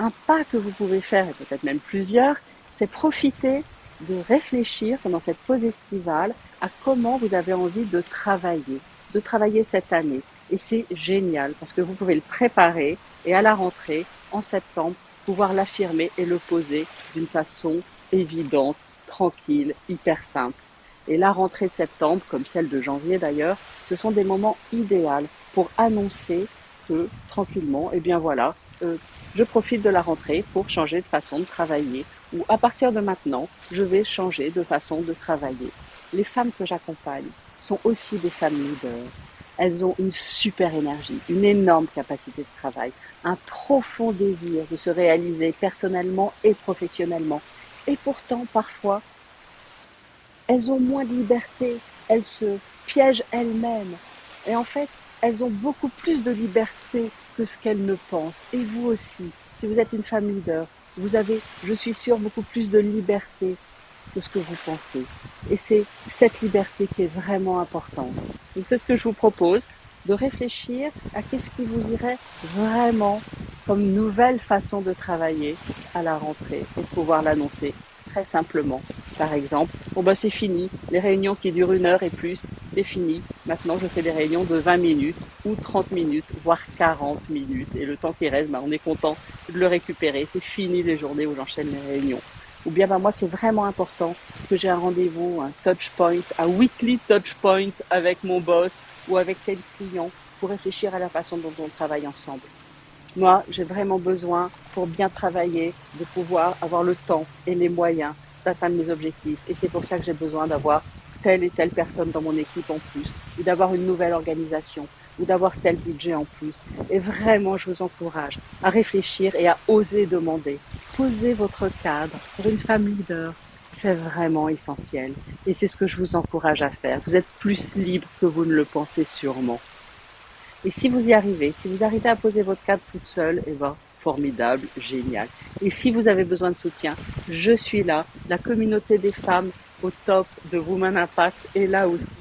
Un pas que vous pouvez faire, et peut-être même plusieurs, c'est profiter de réfléchir pendant cette pause estivale à comment vous avez envie de travailler cette année. Et c'est génial parce que vous pouvez le préparer et à la rentrée, en septembre, pouvoir l'affirmer et le poser d'une façon évidente, tranquille, hyper simple. Et la rentrée de septembre, comme celle de janvier d'ailleurs, ce sont des moments idéaux pour annoncer que tranquillement, eh bien voilà, je profite de la rentrée pour changer de façon de travailler ou à partir de maintenant, je vais changer de façon de travailler. Les femmes que j'accompagne sont aussi des femmes leaders. Elles ont une super énergie, une énorme capacité de travail, un profond désir de se réaliser personnellement et professionnellement. Et pourtant, parfois, elles ont moins de liberté, elles se piègent elles-mêmes. Et en fait, elles ont beaucoup plus de liberté que ce qu'elles ne pensent. Et vous aussi, si vous êtes une femme leader, vous avez, je suis sûre, beaucoup plus de liberté que ce que vous pensez. Et c'est cette liberté qui est vraiment importante. Donc c'est ce que je vous propose, de réfléchir à qu'est-ce qui vous irait vraiment comme nouvelle façon de travailler à la rentrée et de pouvoir l'annoncer très simplement. Par exemple, bon bah c'est fini, les réunions qui durent 1 heure et plus, c'est fini. Maintenant je fais des réunions de 20 minutes ou 30 minutes, voire 40 minutes. Et le temps qui reste, bah, on est content de le récupérer. C'est fini les journées où j'enchaîne les réunions. Ou bien bah, moi c'est vraiment important que j'ai un rendez-vous, un touch point, un weekly touch point avec mon boss ou avec tel client pour réfléchir à la façon dont on travaille ensemble. Moi, j'ai vraiment besoin, pour bien travailler, de pouvoir avoir le temps et les moyens d'atteindre mes objectifs. Et c'est pour ça que j'ai besoin d'avoir telle et telle personne dans mon équipe en plus, ou d'avoir une nouvelle organisation, ou d'avoir tel budget en plus. Et vraiment, je vous encourage à réfléchir et à oser demander. Posez votre cadre pour une femme leader. C'est vraiment essentiel. Et c'est ce que je vous encourage à faire. Vous êtes plus libre que vous ne le pensez sûrement. Et si vous y arrivez, si vous arrivez à poser votre cadre toute seule, eh ben, formidable, génial. Et si vous avez besoin de soutien, je suis là. La communauté des femmes au top de Women Impact est là aussi.